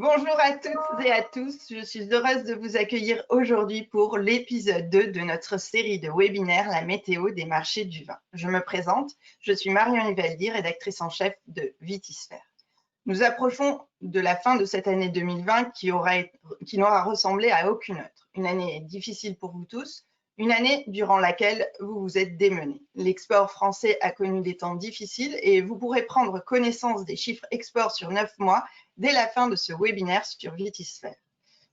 Bonjour à toutes et à tous, je suis heureuse de vous accueillir aujourd'hui pour l'épisode 2 de notre série de webinaires La météo des marchés du vin. Je me présente, je suis Marion Ivaldi, rédactrice en chef de Vitisphère. Nous approchons de la fin de cette année 2020 qui n'aura ressemblé à aucune autre. Une année difficile pour vous tous, une année durant laquelle vous vous êtes démenés. L'export français a connu des temps difficiles et vous pourrez prendre connaissance des chiffres export sur 9 mois dès la fin de ce webinaire sur Vitisphère.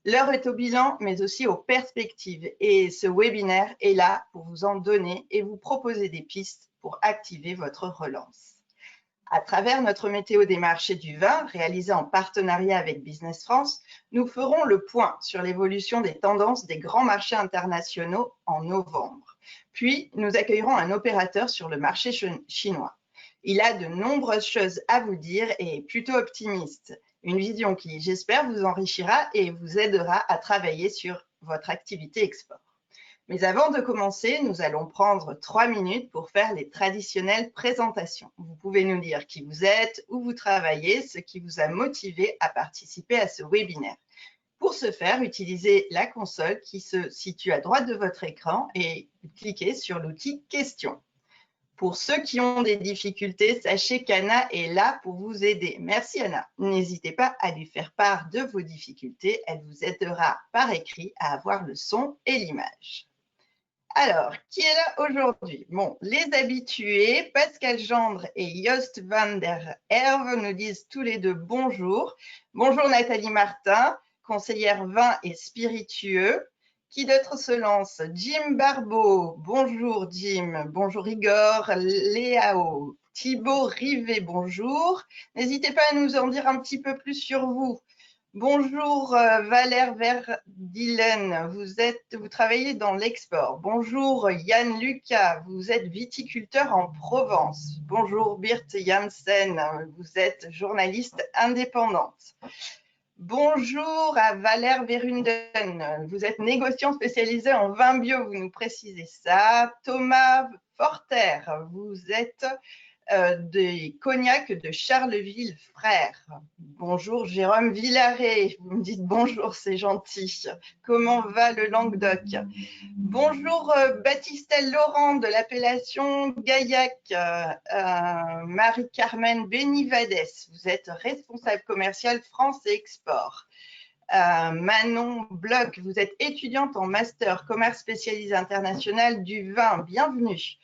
L'heure est au bilan, mais aussi aux perspectives. Et ce webinaire est là pour vous en donner et vous proposer des pistes pour activer votre relance. À travers notre météo des marchés du vin, réalisée en partenariat avec Business France, nous ferons le point sur l'évolution des tendances des grands marchés internationaux en novembre. Puis, nous accueillerons un opérateur sur le marché chinois. Il a de nombreuses choses à vous dire et est plutôt optimiste. Une vision qui, j'espère, vous enrichira et vous aidera à travailler sur votre activité export. Mais avant de commencer, nous allons prendre 3 minutes pour faire les traditionnelles présentations. Vous pouvez nous dire qui vous êtes, où vous travaillez, ce qui vous a motivé à participer à ce webinaire. Pour ce faire, utilisez la console qui se situe à droite de votre écran et cliquez sur l'outil Questions. Pour ceux qui ont des difficultés, sachez qu'Anna est là pour vous aider. Merci Anna. N'hésitez pas à lui faire part de vos difficultés. Elle vous aidera par écrit à avoir le son et l'image. Alors, qui est là aujourd'hui? Bon, les habitués, Pascal Gendre et Joost van der Herve nous disent tous les deux bonjour. Bonjour Nathalie Martin, conseillère vin et spiritueux. Qui d'autre se lance? Jim Barbeau, bonjour Jim. Bonjour Igor, Léao. Thibaut Rivet, bonjour. N'hésitez pas à nous en dire un petit peu plus sur vous. Bonjour Valère Verdilen, vous travaillez dans l'export. Bonjour Yann Lucas, vous êtes viticulteur en Provence. Bonjour Birte Janssen, vous êtes journaliste indépendante. Bonjour à Valère Verunden, vous êtes négociant spécialisé en vin bio, vous nous précisez ça. Thomas Forter, vous êtes des cognacs de Charleville Frères. Bonjour Jérôme Villaret, vous me dites bonjour, c'est gentil. Comment va le Languedoc? Bonjour Baptistelle Laurent de l'appellation Gaillac, Marie-Carmen Benivades, vous êtes responsable commercial France et Export. Manon Bloch, vous êtes étudiante en master commerce spécialisé international du vin, bienvenue.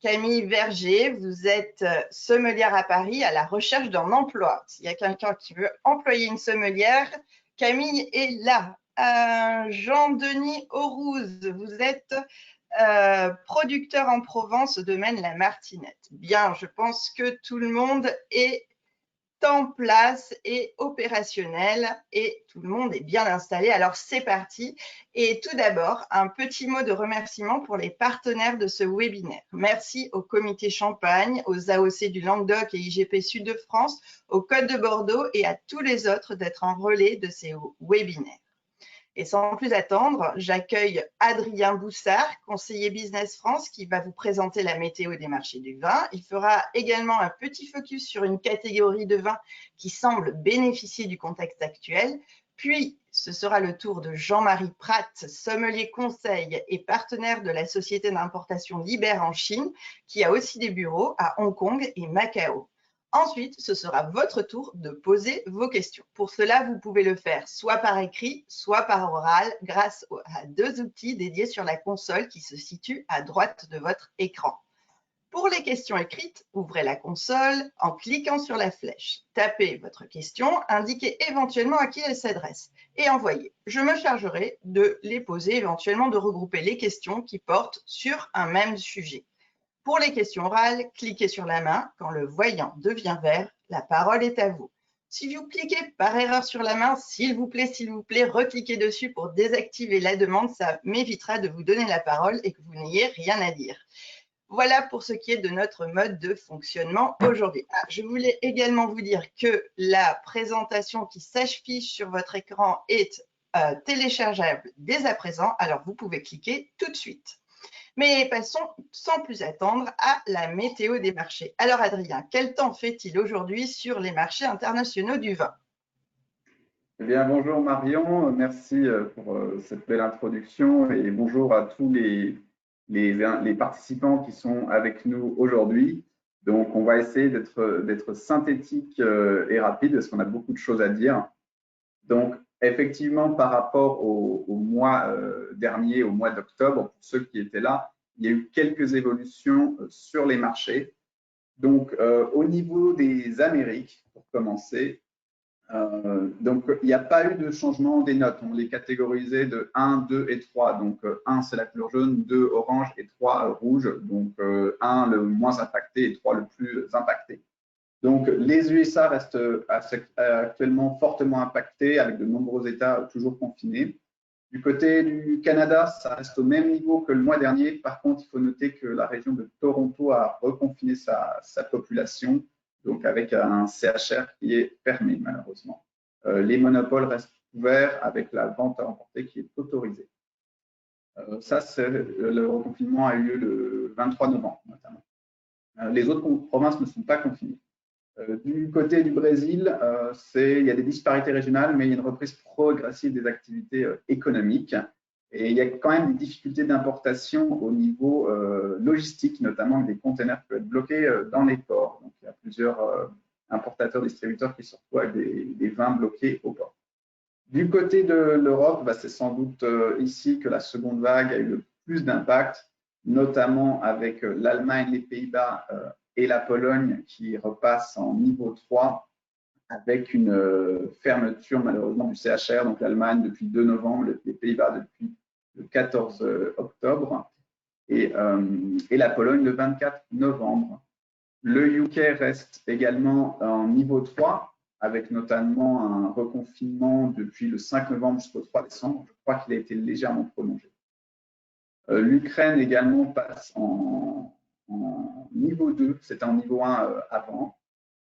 Camille Verger, vous êtes sommelière à Paris à la recherche d'un emploi. S'il y a quelqu'un qui veut employer une sommelière, Camille est là. Jean-Denis Aurouze, vous êtes producteur en Provence au domaine La Martinette. Bien, je pense que tout le monde est en place et opérationnel et tout le monde est bien installé. Alors c'est parti. Et tout d'abord, un petit mot de remerciement pour les partenaires de ce webinaire. Merci au Comité Champagne, aux AOC du Languedoc et IGP Sud de France, au Code de Bordeaux et à tous les autres d'être en relais de ces webinaires. Et sans plus attendre, j'accueille Adrien Boussard, conseiller Business France, qui va vous présenter la météo des marchés du vin. Il fera également un petit focus sur une catégorie de vin qui semble bénéficier du contexte actuel. Puis, ce sera le tour de Jean-Marie Pratt, sommelier conseil et partenaire de la société d'importation Libère en Chine, qui a aussi des bureaux à Hong Kong et Macao. Ensuite, ce sera votre tour de poser vos questions. Pour cela, vous pouvez le faire soit par écrit, soit par oral, grâce à 2 outils dédiés sur la console qui se situent à droite de votre écran. Pour les questions écrites, ouvrez la console en cliquant sur la flèche. Tapez votre question, indiquez éventuellement à qui elle s'adresse et envoyez. Je me chargerai de les poser, éventuellement de regrouper les questions qui portent sur un même sujet. Pour les questions orales, cliquez sur la main. Quand le voyant devient vert, la parole est à vous. Si vous cliquez par erreur sur la main, s'il vous plaît, recliquez dessus pour désactiver la demande. Ça m'évitera de vous donner la parole et que vous n'ayez rien à dire. Voilà pour ce qui est de notre mode de fonctionnement aujourd'hui. Je voulais également vous dire que la présentation qui s'affiche sur votre écran est téléchargeable dès à présent. Alors, vous pouvez cliquer tout de suite. Mais passons sans plus attendre à la météo des marchés. Alors Adrien, quel temps fait-il aujourd'hui sur les marchés internationaux du vin? Eh bien, bonjour Marion, merci pour cette belle introduction et bonjour à tous les participants qui sont avec nous aujourd'hui. Donc, on va essayer d'être synthétique et rapide parce qu'on a beaucoup de choses à dire. Donc, effectivement, par rapport au mois dernier, au mois d'octobre, pour ceux qui étaient là, il y a eu quelques évolutions sur les marchés. Donc, au niveau des Amériques, pour commencer, donc, il n'y a pas eu de changement des notes. On les catégorisait de 1, 2 et 3. Donc, 1, c'est la couleur jaune, 2, orange et 3, rouge. Donc, 1, le moins impacté et 3, le plus impacté. Donc, les USA restent actuellement fortement impactés avec de nombreux États toujours confinés. Du côté du Canada, ça reste au même niveau que le mois dernier. Par contre, il faut noter que la région de Toronto a reconfiné sa population, donc avec un CHR qui est fermé malheureusement. Les monopoles restent ouverts avec la vente à emporter qui est autorisée. Le reconfinement a eu lieu le 23 novembre notamment. Les autres provinces ne sont pas confinées. Du côté du Brésil, il y a des disparités régionales, mais il y a une reprise progressive des activités économiques. Et il y a quand même des difficultés d'importation au niveau logistique, notamment des containers qui peuvent être bloqués dans les ports. Donc, il y a plusieurs importateurs, distributeurs qui se retrouvent avec des vins bloqués au port. Du côté de l'Europe, c'est sans doute ici que la seconde vague a eu le plus d'impact, notamment avec l'Allemagne, les Pays-Bas et la Pologne qui repasse en niveau 3 avec une fermeture malheureusement du CHR, donc l'Allemagne depuis 2 novembre, les Pays-Bas depuis le 14 octobre et la Pologne le 24 novembre. Le UK reste également en niveau 3 avec notamment un reconfinement depuis le 5 novembre jusqu'au 3 décembre. Je crois qu'il a été légèrement prolongé. L'Ukraine également passe en niveau 2, c'était en niveau 1 avant.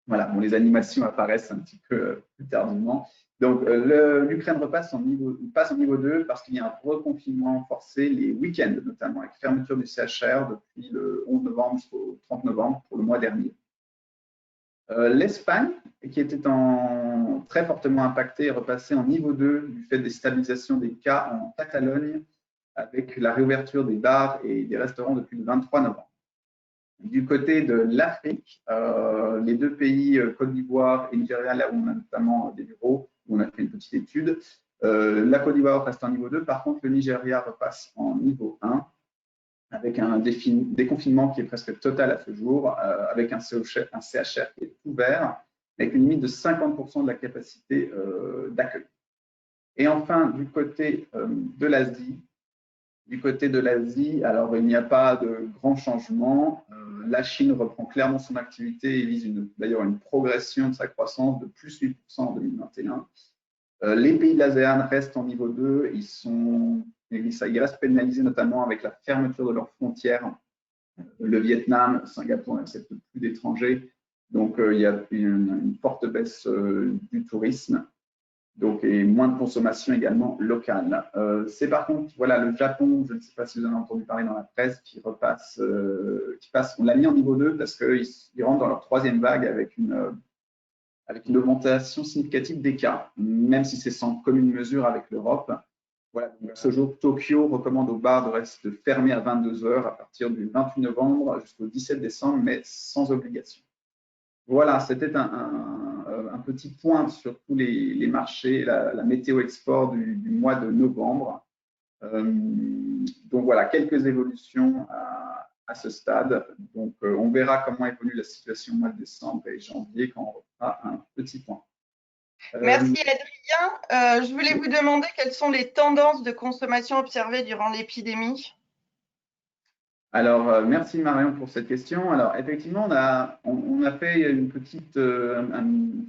Voilà, bon, les animations apparaissent un petit peu plus tardivement. Donc, l'Ukraine passe en niveau 2 parce qu'il y a un reconfinement forcé les week-ends, notamment avec fermeture du CHR depuis le 11 novembre jusqu'au 30 novembre pour le mois dernier. L'Espagne, qui était très fortement impactée, est repassée en niveau 2 du fait des stabilisations des cas en Catalogne avec la réouverture des bars et des restaurants depuis le 23 novembre. Du côté de l'Afrique, les deux pays, Côte d'Ivoire et Nigeria, là où on a notamment des bureaux, où on a fait une petite étude, la Côte d'Ivoire reste en niveau 2, par contre le Nigeria repasse en niveau 1 avec un déconfinement qui est presque total à ce jour, avec un CHR qui est ouvert, avec une limite de 50% de la capacité d'accueil. Et enfin, du côté de l'Asie, alors il n'y a pas de grands changements. La Chine reprend clairement son activité et vise d'ailleurs une progression de sa croissance de plus 8% en 2021. Les pays de l'ASEAN restent en niveau 2. Ils restent pénalisés notamment avec la fermeture de leurs frontières. Le Vietnam, Singapour n'acceptent plus d'étrangers. Donc, il y a une forte baisse du tourisme. Donc, et moins de consommation également locale. C'est par contre, voilà, le Japon, je ne sais pas si vous en avez entendu parler dans la presse, qui passe, on l'a mis en niveau 2 parce qu'ils rentrent dans leur troisième vague avec une augmentation significative des cas, même si c'est sans commune mesure avec l'Europe. Voilà, donc à ce jour, Tokyo recommande aux bars de fermer à 22 h à partir du 28 novembre jusqu'au 17 décembre, mais sans obligation. Voilà, c'était un petit point sur tous les marchés, la météo export du mois de novembre. Donc voilà, quelques évolutions à ce stade. Donc on verra comment évolue la situation au mois de décembre et janvier quand on refera un petit point. Merci Adrien. Je voulais vous demander quelles sont les tendances de consommation observées durant l'épidémie. Alors, merci Marion pour cette question. Alors, effectivement, on a fait un petit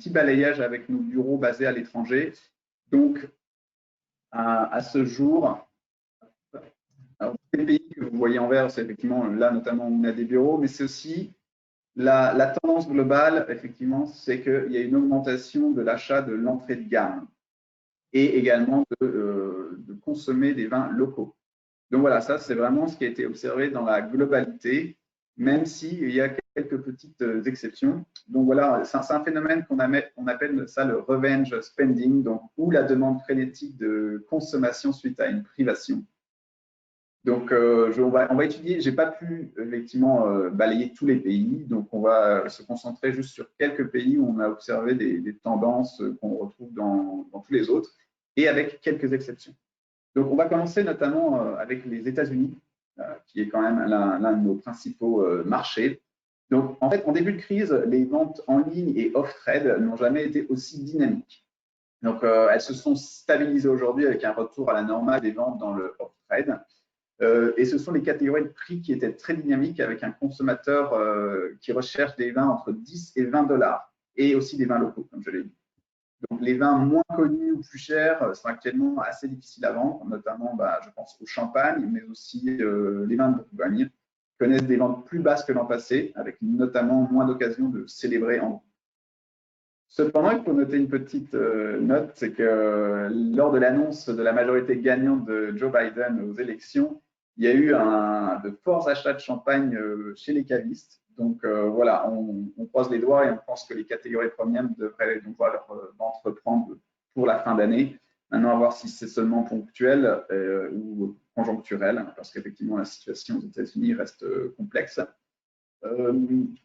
balayage avec nos bureaux basés à l'étranger. Donc, à ce jour, les pays que vous voyez en vert, c'est effectivement là notamment où on a des bureaux, mais c'est aussi la tendance globale, effectivement, c'est qu'il y a une augmentation de l'achat de l'entrée de gamme et également de consommer des vins locaux. Donc voilà, ça c'est vraiment ce qui a été observé dans la globalité, même s'il y a quelques petites exceptions. Donc voilà, c'est un phénomène qu'on appelle ça le revenge spending, donc, ou la demande frénétique de consommation suite à une privation. Donc, on va étudier, je n'ai pas pu effectivement balayer tous les pays, donc on va se concentrer juste sur quelques pays où on a observé des tendances qu'on retrouve dans tous les autres, et avec quelques exceptions. Donc, on va commencer notamment avec les États-Unis, qui est quand même l'un de nos principaux marchés. Donc, en fait, en début de crise, les ventes en ligne et off-trade n'ont jamais été aussi dynamiques. Donc, elles se sont stabilisées aujourd'hui avec un retour à la normale des ventes dans le off-trade. Et ce sont les catégories de prix qui étaient très dynamiques avec un consommateur qui recherche des vins entre 10 et 20 dollars et aussi des vins locaux, comme je l'ai dit. Donc, les vins moins connus ou plus chers sont actuellement assez difficiles à vendre, notamment, je pense au champagne, mais aussi les vins de Bourgogne connaissent des ventes plus basses que l'an passé, avec notamment moins d'occasions de célébrer en groupe. Cependant, il faut noter une petite note, c'est que lors de l'annonce de la majorité gagnante de Joe Biden aux élections, il y a eu de forts achats de champagne chez les cavistes. Donc voilà, on croise les doigts et on pense que les catégories premium devraient donc voir leur vente reprendre pour la fin d'année. Maintenant, à voir si c'est seulement ponctuel ou conjoncturel, parce qu'effectivement, la situation aux États-Unis reste complexe.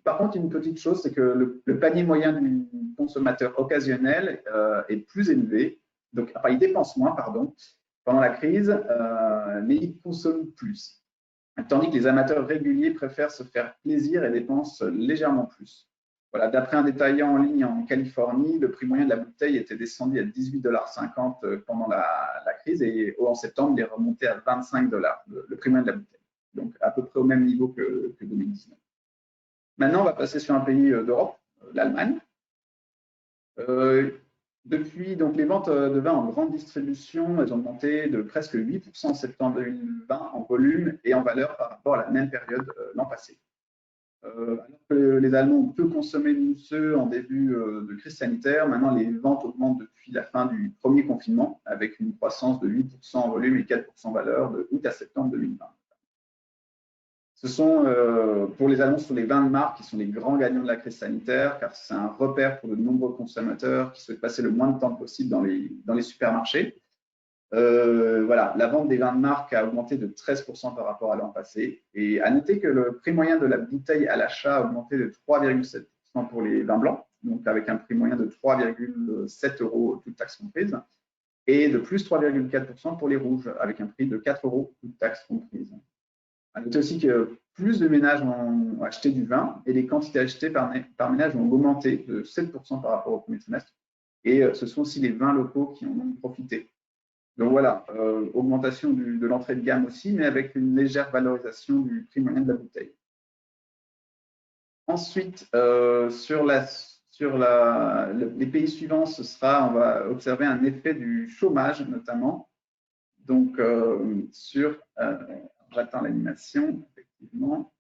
Par contre, une petite chose, c'est que le panier moyen du consommateur occasionnel est plus élevé. Donc, enfin, il dépense moins, pardon, pendant la crise, mais il consomme plus. Tandis que les amateurs réguliers préfèrent se faire plaisir et dépensent légèrement plus. Voilà, d'après un détaillant en ligne en Californie, le prix moyen de la bouteille était descendu à 18,50 $ pendant la crise et en septembre, il est remonté à 25 $, le prix moyen de la bouteille. Donc, à peu près au même niveau que 2019. Maintenant, on va passer sur un pays d'Europe, l'Allemagne. Depuis, donc, les ventes de vin en grande distribution, elles ont augmenté de presque 8% en septembre 2020 en volume et en valeur par rapport à la même période l'an passé. Alors que les Allemands ont peu consommé de mousseux en début de crise sanitaire, maintenant les ventes augmentent depuis la fin du premier confinement avec une croissance de 8% en volume et 4% en valeur de août à septembre 2020. Ce sont, pour les Allemands, ce sont les vins de marque qui sont les grands gagnants de la crise sanitaire, car c'est un repère pour de nombreux consommateurs qui souhaitent passer le moins de temps possible dans les supermarchés. Voilà, la vente des vins de marque a augmenté de 13% par rapport à l'an passé. Et à noter que le prix moyen de la bouteille à l'achat a augmenté de 3,7% pour les vins blancs, donc avec un prix moyen de 3,7 € toutes taxes comprises, et de plus 3,4% pour les rouges, avec un prix de 4 € toutes taxes comprises. À noter aussi que plus de ménages ont acheté du vin et les quantités achetées par ménage ont augmenté de 7% par rapport au premier trimestre. Et ce sont aussi les vins locaux qui en ont profité. Donc voilà, augmentation de l'entrée de gamme aussi, mais avec une légère valorisation du prix moyen de la bouteille. Ensuite, sur les pays suivants, on va observer un effet du chômage notamment. Donc, j'attends l'animation, effectivement.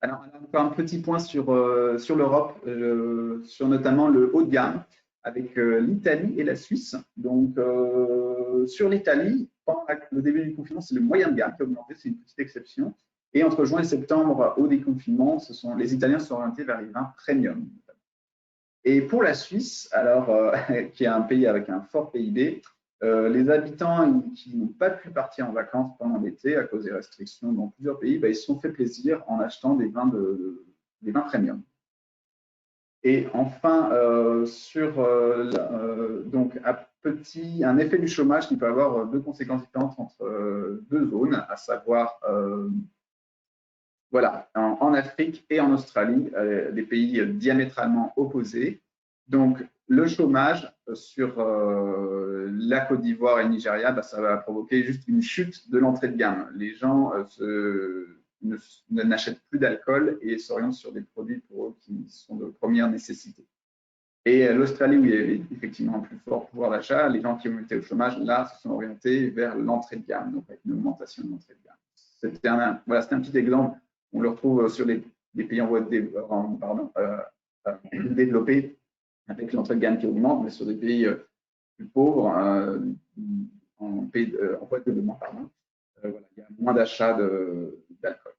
Alors, encore un petit point sur l'Europe, sur notamment le haut de gamme, avec l'Italie et la Suisse. Donc, sur l'Italie, pendant le début du confinement, c'est le moyen de gamme qui a augmenté, c'est une petite exception. Et entre juin et septembre, au déconfinement, les Italiens sont orientés vers les vins premium. Et pour la Suisse, alors, qui est un pays avec un fort PIB, les habitants qui n'ont pas pu partir en vacances pendant l'été à cause des restrictions dans plusieurs pays, ils se sont fait plaisir en achetant des vins premium. Et enfin, donc un effet du chômage qui peut avoir deux conséquences différentes entre deux zones, à savoir voilà, en Afrique et en Australie, des pays diamétralement opposés. Donc, le chômage sur la Côte d'Ivoire et le Nigeria, ça va provoquer juste une chute de l'entrée de gamme. Les gens n'achètent plus d'alcool et s'orientent sur des produits pour eux qui sont de première nécessité. Et l'Australie, où il y a effectivement un plus fort pouvoir d'achat, les gens qui ont été au chômage, là, se sont orientés vers l'entrée de gamme, donc avec une augmentation de l'entrée de gamme. C'était un petit exemple. On le retrouve sur les pays en voie de développer, avec l'entrée de gamme qui augmente, mais sur des pays plus pauvres, en voie de développement, voilà, il y a moins d'achat d'alcool.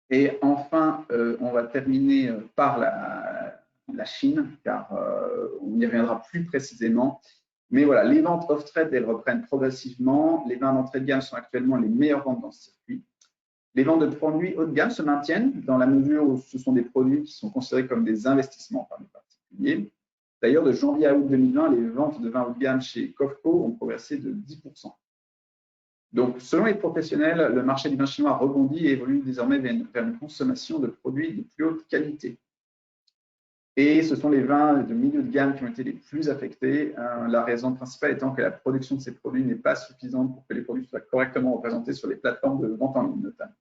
Et enfin, on va terminer par la Chine, car on y reviendra plus précisément. Mais voilà, les ventes off-trade, elles reprennent progressivement. Les vins d'entrée de gamme sont actuellement les meilleures ventes dans ce circuit. Les ventes de produits haut de gamme se maintiennent dans la mesure où ce sont des produits qui sont considérés comme des investissements par les particuliers. D'ailleurs, de janvier à août 2020, les ventes de vins haut de gamme chez Cofco ont progressé de 10%. Donc, selon les professionnels, le marché du vin chinois rebondit et évolue désormais vers une consommation de produits de plus haute qualité. Et ce sont les vins de milieu de gamme qui ont été les plus affectés, la raison principale étant que la production de ces produits n'est pas suffisante pour que les produits soient correctement représentés sur les plateformes de vente en ligne notamment.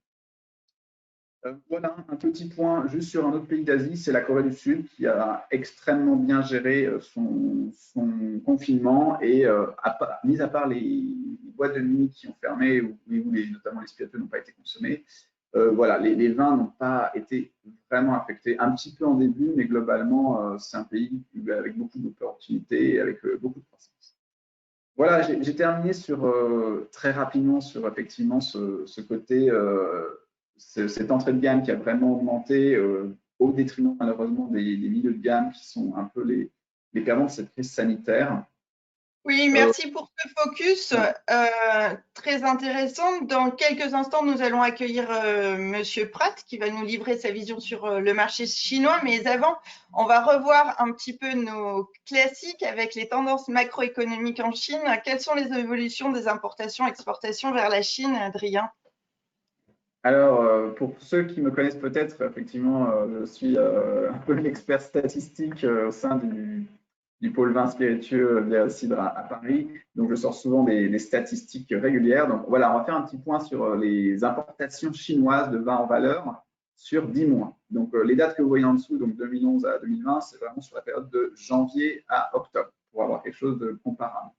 Voilà un petit point juste sur un autre pays d'Asie, c'est la Corée du Sud qui a extrêmement bien géré son confinement et mis à part les boîtes de nuit qui ont fermé où notamment les spiritueux n'ont pas été consommés, voilà, les vins n'ont pas été vraiment affectés. Un petit peu en début, mais globalement, c'est un pays avec beaucoup d'opportunités, avec beaucoup de croissance. Voilà, j'ai terminé très rapidement sur effectivement ce côté cette entrée de gamme qui a vraiment augmenté au détriment malheureusement des milieux de gamme qui sont un peu les perdants de cette crise sanitaire. Oui, merci pour ce focus très intéressant. Dans quelques instants, nous allons accueillir Monsieur Pratt qui va nous livrer sa vision sur le marché chinois. Mais avant, on va revoir un petit peu nos classiques avec les tendances macroéconomiques en Chine. Quelles sont les évolutions des importations, exportations vers la Chine, Adrien? Alors, pour ceux qui me connaissent peut-être, effectivement, je suis un peu l'expert statistique au sein du pôle vin spiritueux via Cidre à Paris. Donc, je sors souvent des statistiques régulières. Donc, voilà, on va faire un petit point sur les importations chinoises de vin en valeur sur 10 mois. Donc, les dates que vous voyez en dessous, donc 2011 à 2020, c'est vraiment sur la période de janvier à octobre pour avoir quelque chose de comparable.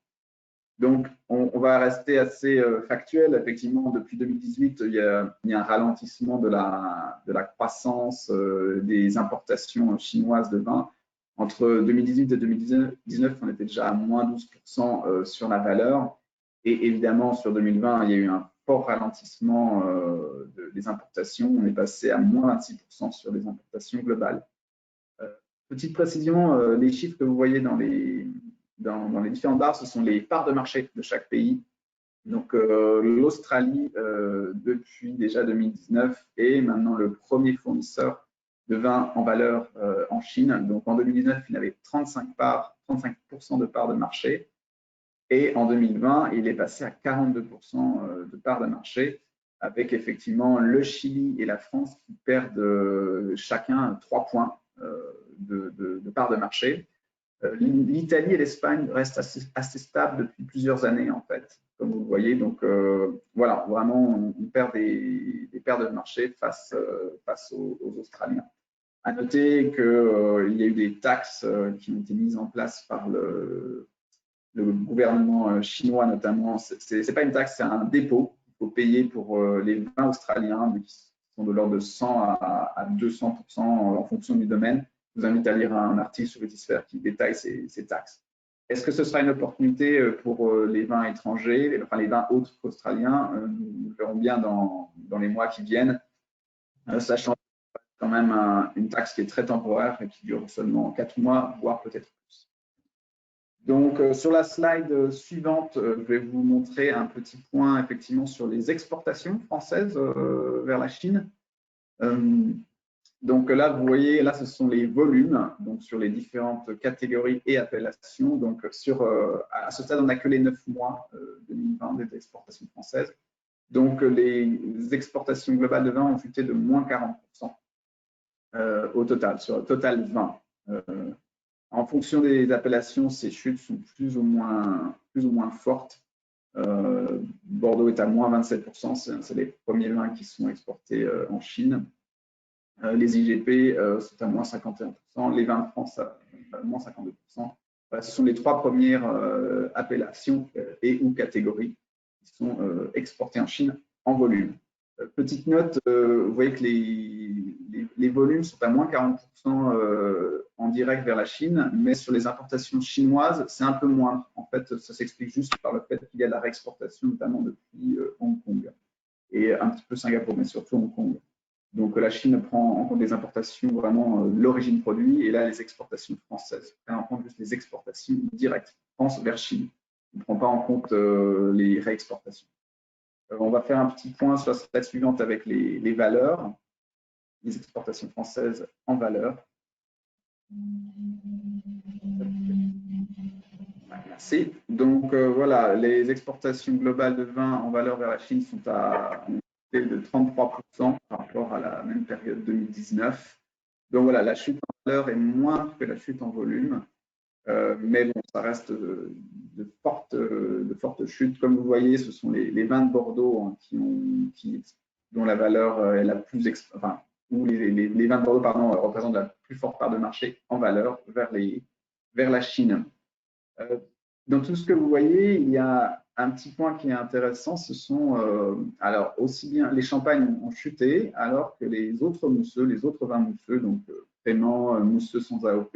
Donc, on va rester assez factuel. Effectivement, depuis 2018, il y a un ralentissement de la croissance des importations chinoises de vin. Entre 2018 et 2019, on était déjà à moins 12% sur la valeur. Et évidemment, sur 2020, il y a eu un fort ralentissement des importations. On est passé à moins 26% sur les importations globales. Petite précision, les chiffres que vous voyez dans les différentes barres, ce sont les parts de marché de chaque pays. Donc, l'Australie, depuis déjà 2019, est maintenant le premier fournisseur de vin en valeur en Chine. Donc, en 2019, il avait 35% de parts de marché. Et en 2020, il est passé à 42% de parts de marché, avec effectivement le Chili et la France qui perdent chacun 3 points de parts de marché. L'Italie et l'Espagne restent assez stables depuis plusieurs années, en fait, comme vous le voyez. Donc, voilà, vraiment, on perd des pertes de marché face aux Australiens. À noter qu'il y a eu des taxes qui ont été mises en place par le gouvernement chinois, notamment. Ce n'est pas une taxe, c'est un dépôt qu'il faut payer pour les vins australiens, qui sont de l'ordre de 100 à 200% en fonction du domaine. Je vous invite à lire un article sur Vitisphère qui détaille ces taxes. Est-ce que ce sera une opportunité pour les vins étrangers, enfin les vins autres qu'australiens? Nous le verrons bien dans les mois qui viennent, sachant quand même une taxe qui est très temporaire et qui dure seulement 4 mois, voire peut-être plus. Donc, sur la slide suivante, je vais vous montrer un petit point effectivement sur les exportations françaises vers la Chine. Donc là, vous voyez, là, ce sont les volumes, donc sur les différentes catégories et appellations. Donc, à ce stade, on n'a que les 9 mois 2020 des exportations françaises. Donc, les exportations globales de vin ont chuté de moins 40% au total, sur le total 20. En fonction des appellations, ces chutes sont plus ou moins fortes. Bordeaux est à moins 27%, c'est les premiers vins qui sont exportés en Chine. Les IGP sont à moins 51%, les vins de France à moins 52%. Ce sont les 3 premières appellations et ou catégories qui sont exportées en Chine en volume. Petite note, vous voyez que les volumes sont à moins 40% en direct vers la Chine, mais sur les importations chinoises, c'est un peu moindre. En fait, ça s'explique juste par le fait qu'il y a de la réexportation, notamment depuis Hong Kong et un petit peu Singapour, mais surtout Hong Kong. Donc la Chine prend en compte les importations vraiment l'origine produit, et là les exportations françaises prennent en compte juste les exportations directes, France vers Chine. On ne prend pas en compte les réexportations. On va faire un petit point sur la slide suivante avec les valeurs, les exportations françaises en valeur. Merci. Donc voilà, les exportations globales de vin en valeur vers la Chine sont à de 33% par rapport à la même période 2019. Donc voilà, la chute en valeur est moindre que la chute en volume, mais bon, ça reste de fortes chutes. Comme vous voyez, ce sont les vins de Bordeaux hein, dont la valeur est la plus, enfin, où les vins de Bordeaux représentent la plus forte part de marché en valeur vers la Chine. Dans tout ce que vous voyez, il y a un petit point qui est intéressant, ce sont alors aussi bien les champagnes ont chuté, alors que les autres mousseux, les autres vins mousseux, donc crémant, mousseux sans AOP,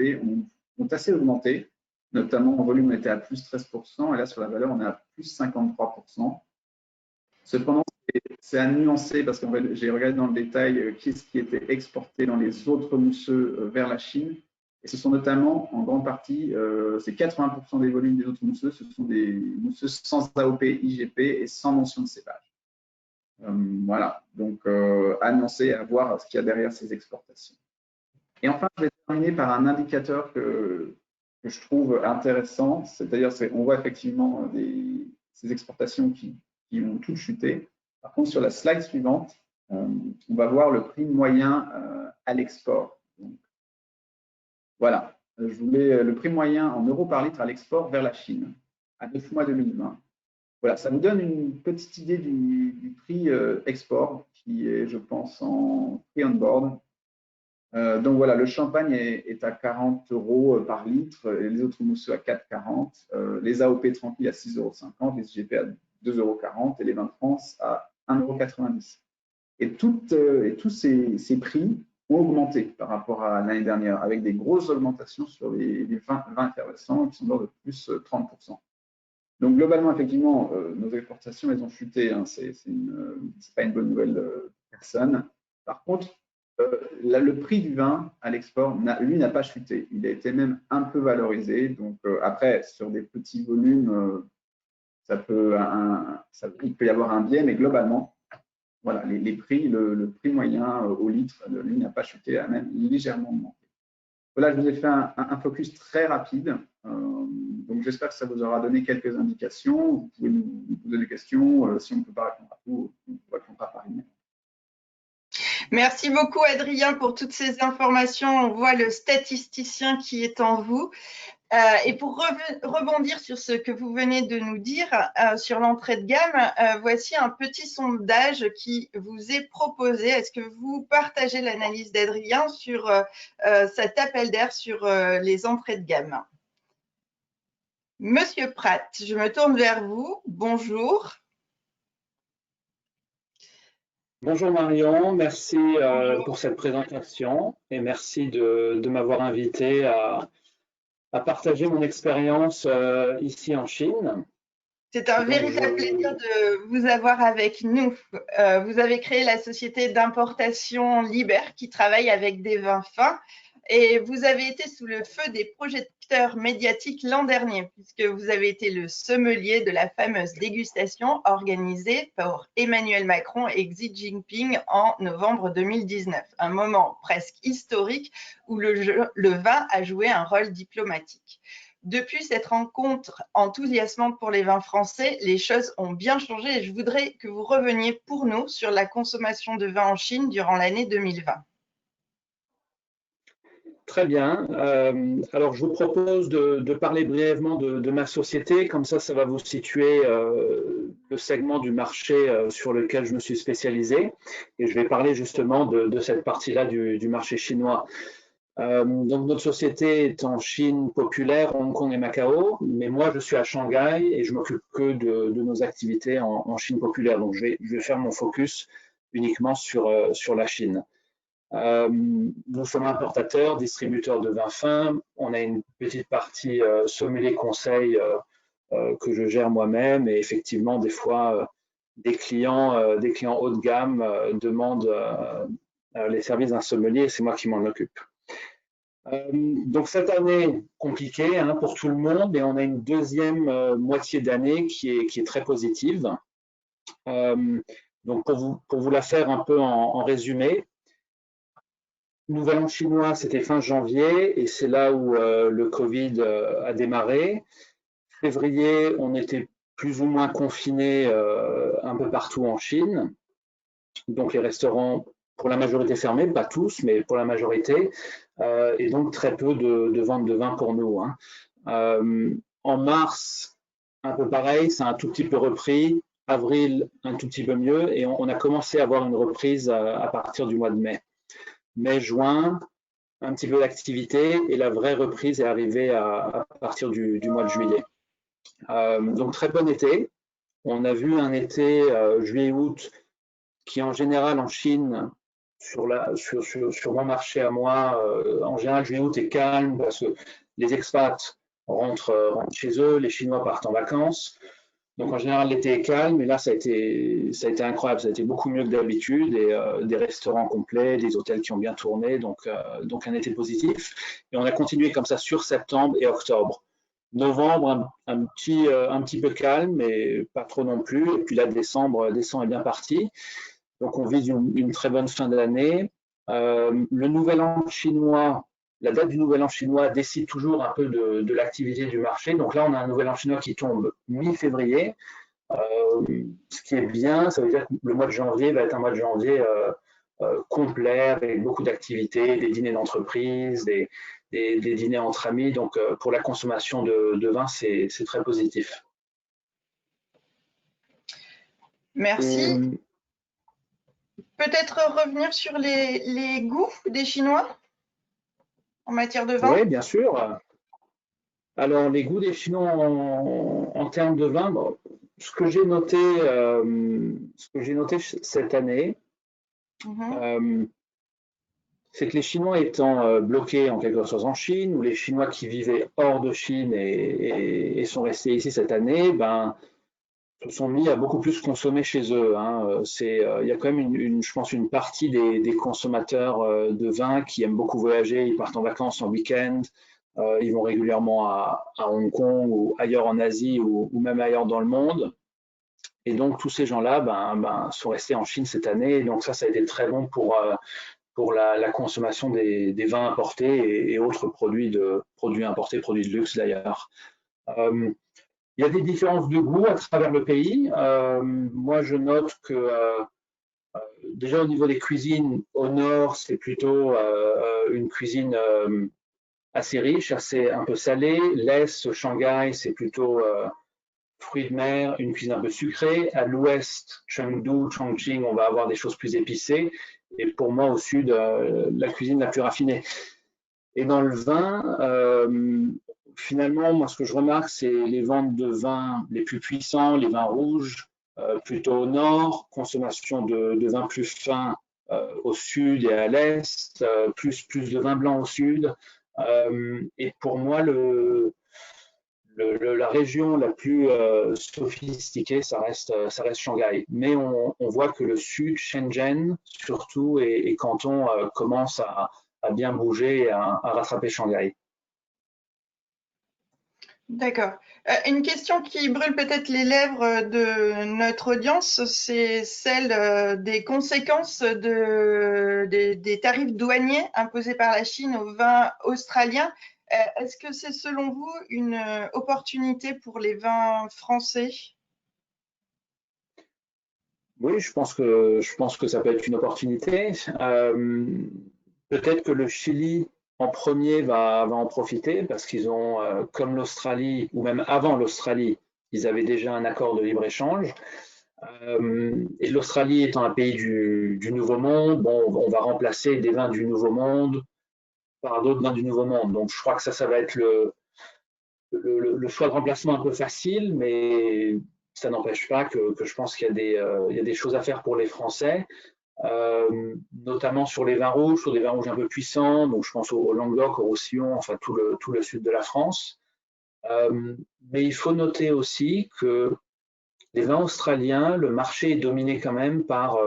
ont assez augmenté, notamment en volume on était à plus 13%, et là sur la valeur on est à plus 53%. Cependant, c'est à nuancer parce qu'en fait j'ai regardé dans le détail qu'est-ce qui était exporté dans les autres mousseux vers la Chine. Et ce sont notamment, en grande partie, c'est 80% des volumes des autres mousseux, ce sont des mousseux sans AOP, IGP et sans mention de cépage. Voilà, donc annoncer, à voir ce qu'il y a derrière ces exportations. Et enfin, je vais terminer par un indicateur que je trouve intéressant, c'est-à-dire on voit effectivement ces exportations qui ont toutes chuté. Par contre, sur la slide suivante, on va voir le prix moyen à l'export. Voilà, je voulais le prix moyen en euros par litre à l'export vers la Chine à 9 mois 2020. Voilà, ça vous donne une petite idée du prix export qui est, je pense, en prix on board. Donc voilà, le champagne est à 40 € par litre, et les autres mousseux à 4,40, les AOP tranquilles à 6,50 €, les IGP à 2,40 € et les vins de France à 1,90 €. Et tous ces prix ont augmenté par rapport à l'année dernière, avec des grosses augmentations sur les vins effervescents qui sont de plus 30%. Donc globalement, effectivement, nos exportations, elles ont chuté, hein, c'est pas une bonne nouvelle personne. Par contre, là, le prix du vin à l'export, lui, n'a pas chuté. Il a été même un peu valorisé. Donc après, sur des petits volumes, il peut y avoir un biais, mais globalement, voilà, les prix, le prix moyen au litre, lui, n'a pas chuté, a même légèrement augmenté. Voilà, je vous ai fait un focus très rapide. Donc, j'espère que ça vous aura donné quelques indications. Vous pouvez nous poser des questions. Si on ne peut pas répondre à tout, on répondra par email. Merci beaucoup, Adrien, pour toutes ces informations. On voit le statisticien qui est en vous. Et pour rebondir sur ce que vous venez de nous dire sur l'entrée de gamme, voici un petit sondage qui vous est proposé. Est-ce que vous partagez l'analyse d'Adrien sur cet appel d'air sur les entrées de gamme? Monsieur Pratt, je me tourne vers vous. Bonjour. Bonjour Marion, merci pour cette présentation et merci de m'avoir invité à partager mon expérience ici en Chine. C'est un véritable plaisir de vous avoir avec nous. Vous avez créé la société d'importation Liber qui travaille avec des vins fins et vous avez été sous le feu des projecteurs médiatiques l'an dernier puisque vous avez été le sommelier de la fameuse dégustation organisée par Emmanuel Macron et Xi Jinping en novembre 2019. Un moment presque historique où le vin a joué un rôle diplomatique. Depuis cette rencontre enthousiasmante pour les vins français, les choses ont bien changé et je voudrais que vous reveniez pour nous sur la consommation de vin en Chine durant l'année 2020. Très bien. Alors, je vous propose de parler brièvement de ma société. Comme ça va vous situer le segment du marché sur lequel je me suis spécialisé. Et je vais parler justement de cette partie-là du marché chinois. Donc notre société est en Chine populaire, Hong Kong et Macao, mais moi je suis à Shanghai et je m'occupe que de nos activités en Chine populaire. Donc je vais faire mon focus uniquement sur la Chine. Nous sommes importateurs, distributeurs de vins fins. On a une petite partie sommelier conseil que je gère moi-même et effectivement des fois des clients haut de gamme demandent les services d'un sommelier, c'est moi qui m'en occupe. Donc cette année compliquée hein, pour tout le monde, et on a une deuxième moitié d'année qui est très positive. Donc pour vous la faire un peu en résumé, Nouvel An chinois, c'était fin janvier, et c'est là où le Covid a démarré. Février, on était plus ou moins confinés un peu partout en Chine. Donc les restaurants, pour la majorité fermés, pas tous, mais pour la majorité, et donc très peu de vente de vin pour nous. Hein. En mars, un peu pareil, ça a un tout petit peu repris. Avril, un tout petit peu mieux, et on a commencé à avoir une reprise à partir du mois de mai. Mai, juin, un petit peu d'activité, et la vraie reprise est arrivée à partir du mois de juillet. Donc très bon été. On a vu un été juillet-août qui en général en Chine, sur mon marché à moi, en général juillet-août est calme parce que les expats rentrent chez eux, les Chinois partent en vacances. Donc en général l'été est calme, et là ça a été incroyable, ça a été beaucoup mieux que d'habitude, et des restaurants complets, des hôtels qui ont bien tourné, donc un été positif. Et on a continué comme ça sur septembre et octobre. Novembre, un petit peu calme, mais pas trop non plus. Et puis là, décembre est bien parti. Donc, on vise une très bonne fin d'année. Le Nouvel An chinois, la date du Nouvel An chinois décide toujours un peu de l'activité du marché. Donc là, on a un Nouvel An chinois qui tombe mi-février. Ce qui est bien, ça veut dire que le mois de janvier va être un mois de janvier complet, avec beaucoup d'activités, des dîners d'entreprise, des dîners entre amis. Donc, pour la consommation de vin, c'est très positif. Merci. Peut-être revenir sur les goûts des Chinois en matière de vin? Oui, bien sûr. Alors, les goûts des Chinois en termes de vin, bon, ce que j'ai noté cette année, c'est que les Chinois étant bloqués en quelque sorte en Chine, ou les Chinois qui vivaient hors de Chine et sont restés ici cette année, se sont mis à beaucoup plus consommer chez eux. Hein. Il y a quand même je pense, une partie des consommateurs de vin qui aiment beaucoup voyager. Ils partent en vacances en week-end, ils vont régulièrement à Hong Kong ou ailleurs en Asie, ou même ailleurs dans le monde. Et donc tous ces gens-là sont restés en Chine cette année. Et donc ça a été très bon pour la consommation des vins importés et autres produits importés, produits de luxe d'ailleurs. Il y a des différences de goût à travers le pays. Moi, je note que déjà au niveau des cuisines, au nord, c'est plutôt une cuisine assez riche, un peu salée. L'est, Shanghai, c'est plutôt fruits de mer, une cuisine un peu sucrée. À l'ouest, Chengdu, Chongqing, on va avoir des choses plus épicées. Et pour moi, au sud, la cuisine la plus raffinée. Et dans le vin, finalement, moi, ce que je remarque, c'est les ventes de vins les plus puissants, les vins rouges, plutôt au nord, consommation de vins plus fins au sud et à l'est, plus de vins blancs au sud. Et pour moi, la région la plus sophistiquée, ça reste Shanghai. Mais on voit que le sud, Shenzhen surtout, et Canton commence à bien bouger et à rattraper Shanghai. D'accord. Une question qui brûle peut-être les lèvres de notre audience, c'est celle des conséquences des tarifs douaniers imposés par la Chine aux vins australiens. Est-ce que c'est selon vous une opportunité pour les vins français? Oui, je pense que ça peut être une opportunité. Peut-être que le Chili en premier va en profiter, parce qu'ils ont, comme l'Australie, ou même avant l'Australie, ils avaient déjà un accord de libre-échange. Et l'Australie étant un pays du Nouveau Monde, bon, on va remplacer des vins du Nouveau Monde par d'autres vins du Nouveau Monde. Donc je crois que ça va être le choix de remplacement un peu facile, mais ça n'empêche pas que je pense qu'il y a des choses à faire pour les Français, notamment sur les vins rouges, sur des vins rouges un peu puissants. Donc je pense au Languedoc, au Roussillon, enfin tout le sud de la France. Mais il faut noter aussi que les vins australiens, le marché est dominé quand même par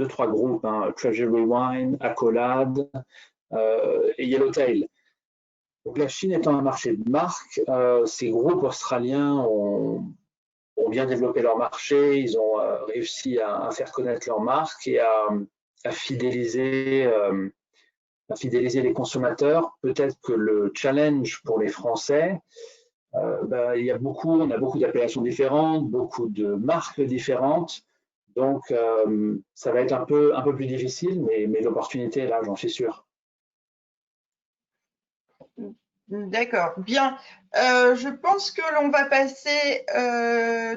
trois groupes, hein, Treasury Wine, Accolade et Yellowtail. Donc, la Chine étant un marché de marque, ces groupes australiens ont bien développé leur marché, ils ont réussi à faire connaître leur marque et à fidéliser les consommateurs. Peut-être que le challenge pour les Français, on a beaucoup d'appellations différentes, beaucoup de marques différentes. Donc, ça va être un peu plus difficile, mais l'opportunité est là, j'en suis sûr. D'accord, bien. Je pense que l'on va passer…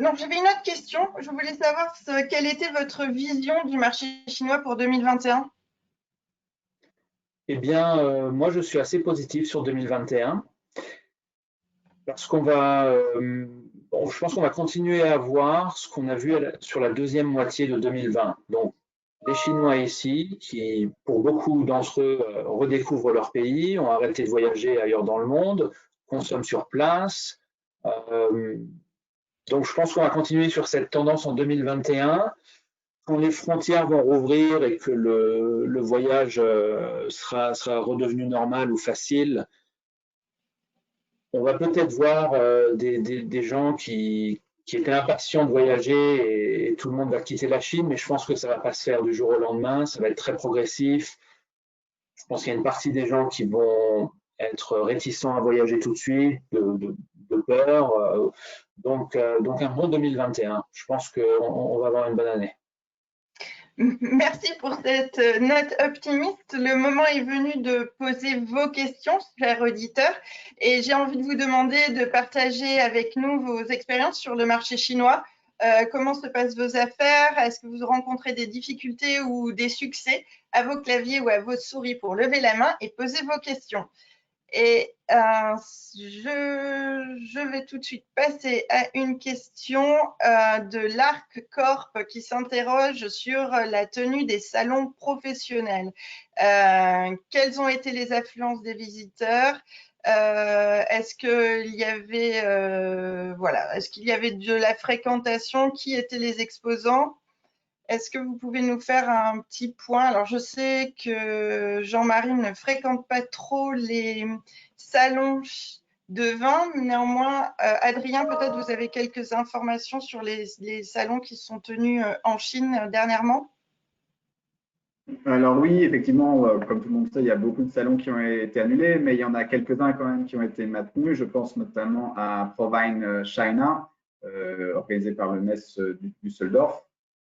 Non, j'avais une autre question. Je voulais savoir quelle était votre vision du marché chinois pour 2021? Eh bien, moi, je suis assez positif sur 2021 parce je pense qu'on va continuer à avoir ce qu'on a vu sur la deuxième moitié de 2020. Donc, les Chinois ici, qui pour beaucoup d'entre eux redécouvrent leur pays, ont arrêté de voyager ailleurs dans le monde, consomment sur place. Donc, je pense qu'on va continuer sur cette tendance en 2021. Quand les frontières vont rouvrir et que le voyage sera redevenu normal ou facile, on va peut-être voir des gens qui étaient impatients de voyager et tout le monde va quitter la Chine, mais je pense que ça ne va pas se faire du jour au lendemain, ça va être très progressif. Je pense qu'il y a une partie des gens qui vont être réticents à voyager tout de suite, de peur. Donc un bon 2021. Je pense qu'on va avoir une bonne année. Merci pour cette note optimiste. Le moment est venu de poser vos questions, chers auditeurs, et j'ai envie de vous demander de partager avec nous vos expériences sur le marché chinois. Comment se passent vos affaires? Est-ce que vous rencontrez des difficultés ou des succès à vos claviers ou à vos souris pour lever la main et poser vos questions? Et je vais tout de suite passer à une question de l'Arc Corp qui s'interroge sur la tenue des salons professionnels. Quelles ont été les affluences des visiteurs? Est-ce qu'il y avait, est-ce qu'il y avait de la fréquentation? Qui étaient les exposants? Est-ce que vous pouvez nous faire un petit point? Alors, je sais que Jean-Marie ne fréquente pas trop les salons de vin. Néanmoins, Adrien, peut-être vous avez quelques informations sur les salons qui sont tenus en Chine dernièrement? Alors oui, effectivement, comme tout le monde sait, il y a beaucoup de salons qui ont été annulés, mais il y en a quelques-uns quand même qui ont été maintenus. Je pense notamment à Provine China, organisé par le MES Düsseldorf.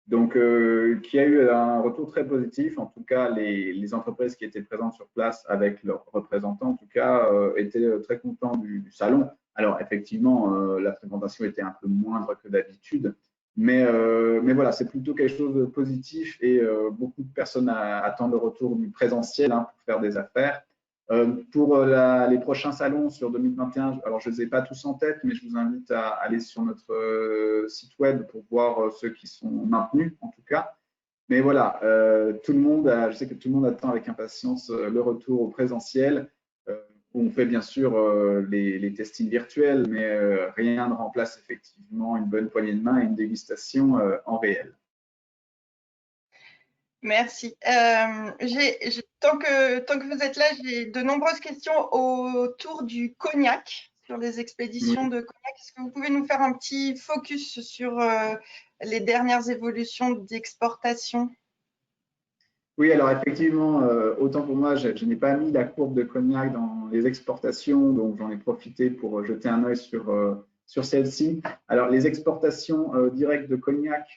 Donc, qui a eu un retour très positif. En tout cas, les entreprises qui étaient présentes sur place avec leurs représentants, en tout cas, étaient très contents du salon. Alors, effectivement, la fréquentation était un peu moindre que d'habitude, mais voilà, c'est plutôt quelque chose de positif et beaucoup de personnes attendent le retour du présentiel pour faire des affaires. Pour les prochains salons sur 2021, alors je ne les ai pas tous en tête, mais je vous invite à aller sur notre site web pour voir ceux qui sont maintenus en tout cas. Mais voilà, tout le monde, je sais que tout le monde attend avec impatience le retour au présentiel. On fait bien sûr les testings virtuels, mais rien ne remplace effectivement une bonne poignée de main et une dégustation en réel. Merci. Tant que vous êtes là, j'ai de nombreuses questions autour du cognac, sur les expéditions de cognac. Est-ce que vous pouvez nous faire un petit focus sur les dernières évolutions d'exportation? Oui, alors effectivement, autant pour moi, je n'ai pas mis la courbe de cognac dans les exportations, donc j'en ai profité pour jeter un œil sur celle-ci. Alors, les exportations directes de cognac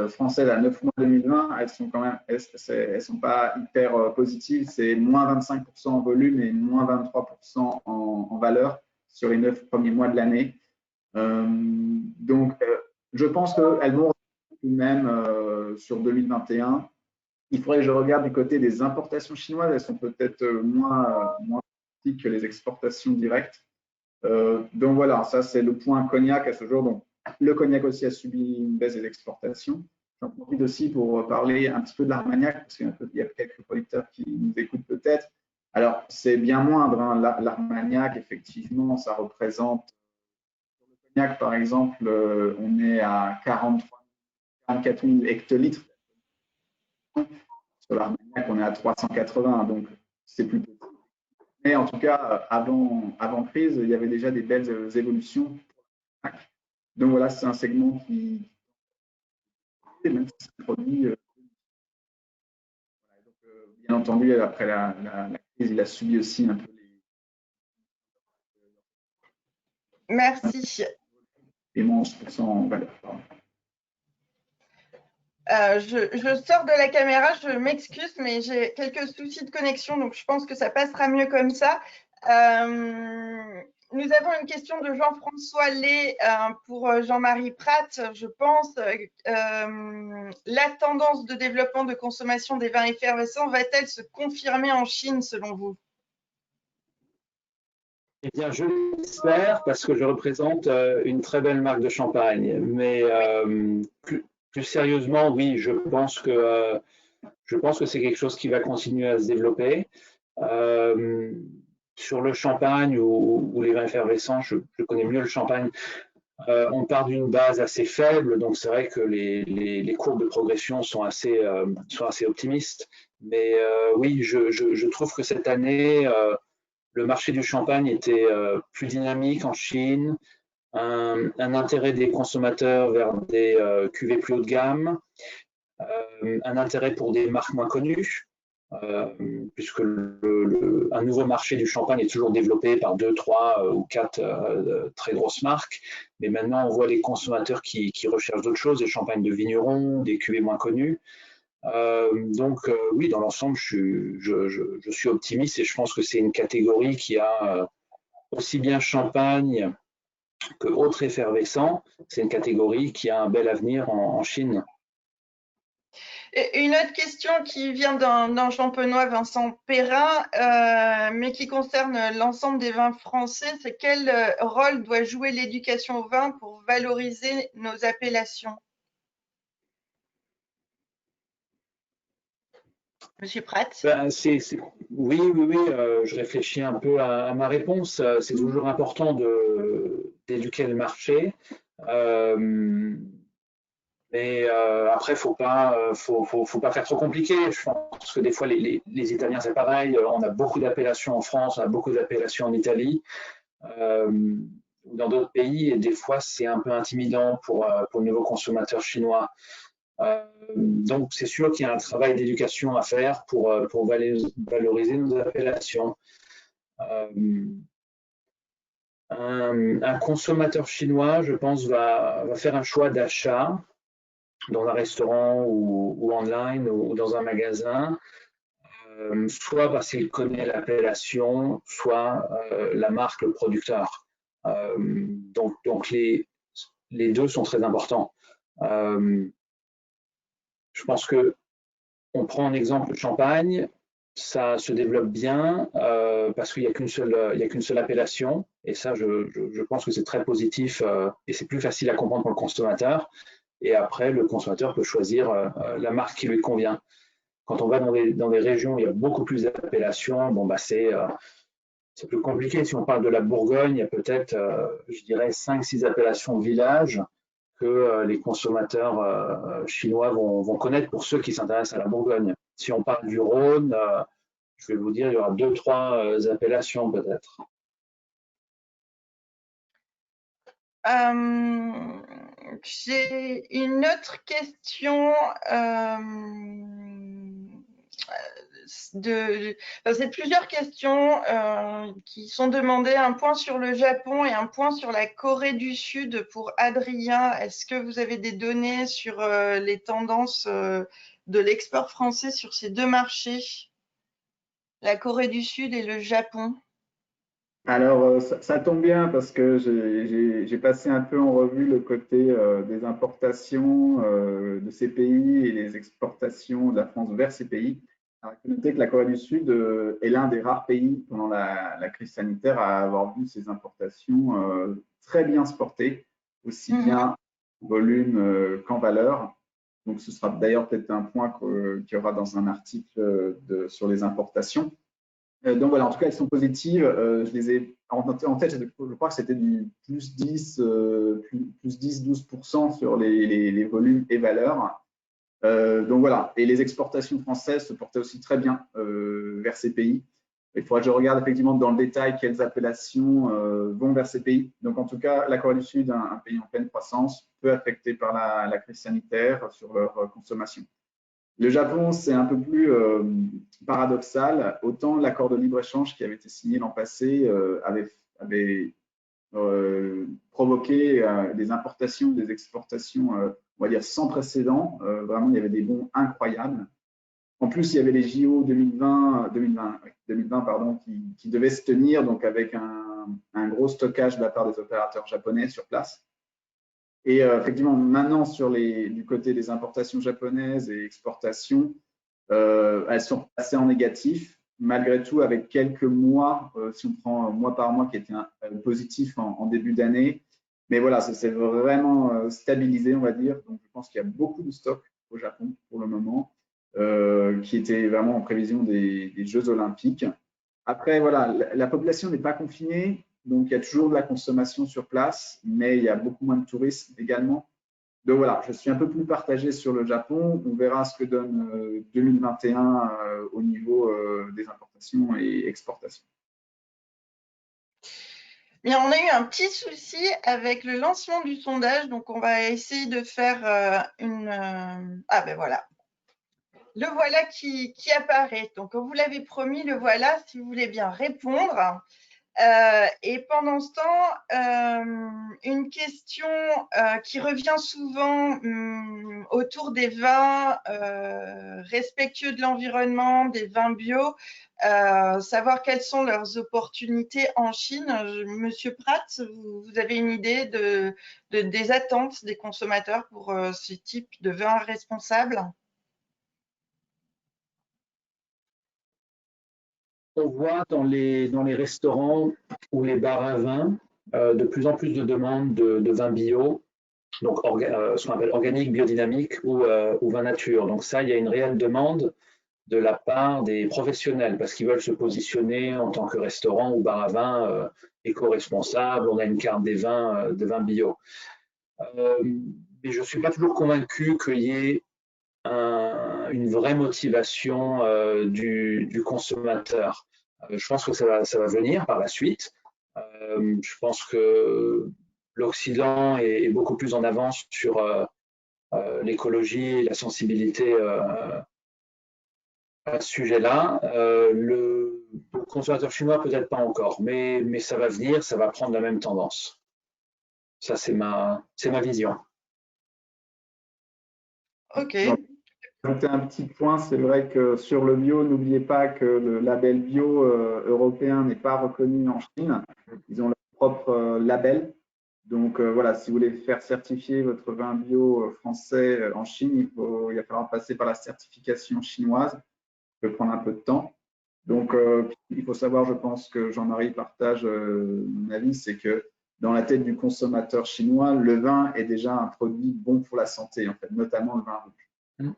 françaises à 9 mois 2020, elles sont quand même, elles sont pas hyper positives. C'est moins 25% en volume et moins 23% en valeur sur les 9 premiers mois de l'année. Donc, je pense qu'elles vont tout de même sur 2021. Il faudrait que je regarde du côté des importations chinoises. Elles sont peut-être moins critiques que les exportations directes. Donc voilà, ça c'est le point cognac à ce jour. Donc le cognac aussi a subi une baisse des exportations. J'en profite aussi pour parler un petit peu de l'Armagnac, parce qu'il y a quelques producteurs qui nous écoutent peut-être. Alors c'est bien moindre, hein. L'Armagnac, effectivement, ça représente Armagnac, par exemple, on est à 44 000 hectolitres. Sur l'Armagnac, on est à 380, donc c'est plus petit. Mais en tout cas, avant crise, il y avait déjà des belles évolutions. Donc voilà, c'est un segment qui, même si c'est un produit, bien entendu, après la crise, il a subi aussi un peu Merci. les 11% en valeur. Je sors de la caméra, je m'excuse, mais j'ai quelques soucis de connexion, donc je pense que ça passera mieux comme ça. Nous avons une question de Jean-François Lé pour Jean-Marie Pratt. Je pense la tendance de développement de consommation des vins effervescents va-t-elle se confirmer en Chine selon vous? Eh bien, je l'espère parce que je représente une très belle marque de champagne. Mais plus sérieusement, oui, je pense que c'est quelque chose qui va continuer à se développer. Sur le champagne ou les vins effervescents, je connais mieux le champagne. On part d'une base assez faible, donc c'est vrai que les courbes de progression sont assez optimistes. Mais oui, je trouve que cette année, le marché du champagne était plus dynamique en Chine, un intérêt des consommateurs vers des cuvées plus haut de gamme, un intérêt pour des marques moins connues, puisque un nouveau marché du champagne est toujours développé par 2, 3 ou 4 très grosses marques. Mais maintenant, on voit les consommateurs qui recherchent d'autres choses, des champagnes de vignerons, des cuvées moins connues. Donc oui, dans l'ensemble, je suis optimiste et je pense que c'est une catégorie qui a aussi bien champagne que autres effervescents. C'est une catégorie qui a un bel avenir en Chine. Et une autre question qui vient d'un champenois, Vincent Perrin, mais qui concerne l'ensemble des vins français, c'est quel rôle doit jouer l'éducation au vin pour valoriser nos appellations? Monsieur Pratt? Ben, oui, je réfléchis un peu à ma réponse. C'est toujours important d'éduquer le marché. Mais après, faut pas faire trop compliqué. Je pense que des fois, les Italiens, c'est pareil. On a beaucoup d'appellations en France, on a beaucoup d'appellations en Italie, ou dans d'autres pays, et des fois, c'est un peu intimidant pour le nouveau consommateur chinois. Donc, c'est sûr qu'il y a un travail d'éducation à faire pour valoriser nos appellations. Un consommateur chinois, je pense, va faire un choix d'achat dans un restaurant ou online ou dans un magasin, soit parce qu'il connaît l'appellation, soit la marque, le producteur. Donc les deux sont très importants. Je pense que on prend en exemple le champagne, ça se développe bien parce qu'il n'y a qu'une seule appellation, et ça, je pense que c'est très positif et c'est plus facile à comprendre pour le consommateur. Et après, le consommateur peut choisir la marque qui lui convient. Quand on va dans des régions où il y a beaucoup plus d'appellations, bon, bah, c'est plus compliqué. Si on parle de la Bourgogne, il y a peut-être, je dirais, 5-6 appellations de village que les consommateurs chinois vont connaître pour ceux qui s'intéressent à la Bourgogne. Si on parle du Rhône, je vais vous dire, il y aura 2-3 appellations peut-être. J'ai une autre question c'est plusieurs questions qui sont demandées, un point sur le Japon et un point sur la Corée du Sud pour Adrien. Est-ce que vous avez des données sur les tendances de l'export français sur ces deux marchés, la Corée du Sud et le Japon? Alors, ça tombe bien parce que j'ai passé un peu en revue le côté des importations de ces pays et les exportations de la France vers ces pays. Alors, il faut noter que la Corée du Sud est l'un des rares pays pendant la crise sanitaire à avoir vu ses importations très bien se porter, aussi bien en volume qu'en valeur. Donc, ce sera d'ailleurs peut-être un point qu'il y aura dans un article sur les importations. Donc voilà, en tout cas, elles sont positives. Je les ai en tête, je crois que c'était du plus 10, plus 10-12% sur les volumes et valeurs. Donc voilà, et les exportations françaises se portaient aussi très bien vers ces pays. Il faudra que je regarde effectivement dans le détail quelles appellations vont vers ces pays. Donc en tout cas, la Corée du Sud, un pays en pleine croissance, peu affecté par la crise sanitaire sur leur consommation. Le Japon, c'est un peu plus paradoxal. Autant l'accord de libre-échange qui avait été signé l'an passé avait provoqué des importations, des exportations, on va dire, sans précédent. Vraiment, il y avait des bons incroyables. En plus, il y avait les JO 2020 pardon, qui devaient se tenir, donc avec un gros stockage de la part des opérateurs japonais sur place. Et effectivement, maintenant, du côté des importations japonaises et exportations, elles sont passées en négatif, malgré tout, avec quelques mois, si on prend mois par mois, qui étaient positifs en début d'année. Mais voilà, ça s'est vraiment stabilisé, on va dire. Donc, je pense qu'il y a beaucoup de stocks au Japon pour le moment, qui étaient vraiment en prévision des Jeux Olympiques. Après, voilà, la population n'est pas confinée. Donc, il y a toujours de la consommation sur place, mais il y a beaucoup moins de tourisme également. Donc voilà, je suis un peu plus partagé sur le Japon. On verra ce que donne 2021 au niveau des importations et exportations. Bien, on a eu un petit souci avec le lancement du sondage, donc on va essayer de faire Ah ben voilà. Le voilà qui apparaît. Donc, comme vous l'avez promis, le voilà, si vous voulez bien répondre. Et pendant ce temps, une question qui revient souvent autour des vins respectueux de l'environnement, des vins bio, savoir quelles sont leurs opportunités en Chine. Monsieur Pratt, vous avez une idée des attentes des consommateurs pour ce type de vin responsable? On voit dans les restaurants ou les bars à vin de plus en plus de demandes de vins bio, donc ce qu'on appelle organique, biodynamique ou vin nature. Donc ça, il y a une réelle demande de la part des professionnels parce qu'ils veulent se positionner en tant que restaurant ou bar à vin éco-responsable. On a une carte des vins de vins bio. Mais je ne suis pas toujours convaincu qu'il y ait une vraie motivation du consommateur. Je pense que ça va venir par la suite. Je pense que l'Occident est beaucoup plus en avance sur l'écologie et la sensibilité à ce sujet-là. Le consommateur chinois, peut-être pas encore, mais ça va venir, ça va prendre la même tendance. Ça, c'est ma vision. Ok. Ajouter un petit point, c'est vrai que sur le bio, n'oubliez pas que le label bio européen n'est pas reconnu en Chine. Ils ont leur propre label. Donc voilà, si vous voulez faire certifier votre vin bio français en Chine, il va falloir passer par la certification chinoise. Ça peut prendre un peu de temps. Donc il faut savoir, je pense que Jean-Marie partage mon avis, c'est que dans la tête du consommateur chinois, le vin est déjà un produit bon pour la santé, en fait, notamment le vin rouge.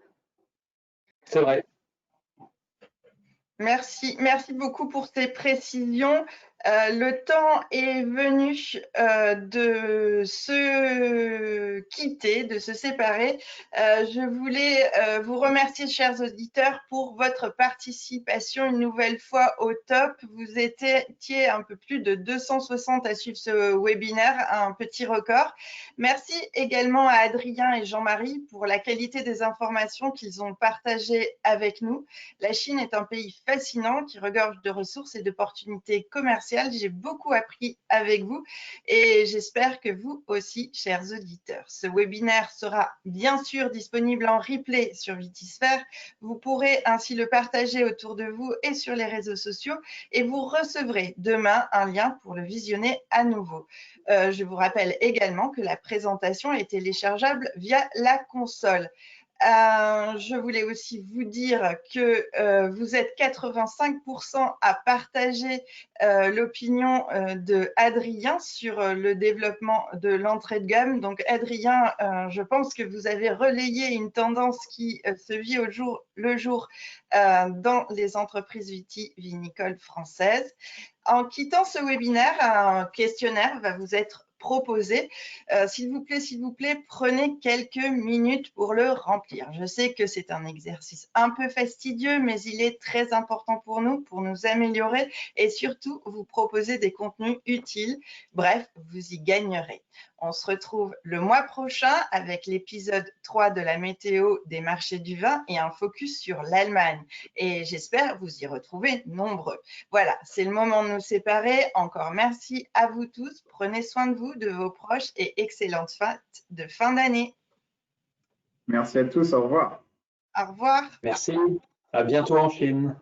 C'est vrai. Merci beaucoup pour ces précisions. Le temps est venu de se quitter, de se séparer. Je voulais vous remercier, chers auditeurs, pour votre participation une nouvelle fois au top. Vous étiez un peu plus de 260 à suivre ce webinaire, un petit record. Merci également à Adrien et Jean-Marie pour la qualité des informations qu'ils ont partagées avec nous. La Chine est un pays fascinant qui regorge de ressources et d'opportunités commerciales. J'ai beaucoup appris avec vous et j'espère que vous aussi, chers auditeurs. Ce webinaire sera bien sûr disponible en replay sur Vitisphère. Vous pourrez ainsi le partager autour de vous et sur les réseaux sociaux et vous recevrez demain un lien pour le visionner à nouveau. Je vous rappelle également que la présentation est téléchargeable via la console. Je voulais aussi vous dire que vous êtes 85% à partager l'opinion de Adrien sur le développement de l'entrée de gamme. Donc Adrien, je pense que vous avez relayé une tendance qui se vit le jour dans les entreprises vitivinicoles françaises. En quittant ce webinaire, un questionnaire va vous être proposé. S'il vous plaît, prenez quelques minutes pour le remplir. Je sais que c'est un exercice un peu fastidieux, mais il est très important pour nous améliorer et surtout vous proposer des contenus utiles. Bref, vous y gagnerez. On se retrouve le mois prochain avec l'épisode 3 de la météo des marchés du vin et un focus sur l'Allemagne. Et j'espère vous y retrouver nombreux. Voilà, c'est le moment de nous séparer. Encore merci à vous tous. Prenez soin de vous, de vos proches et excellente fête de fin d'année. Merci à tous, au revoir. Au revoir. Merci. À bientôt en Chine.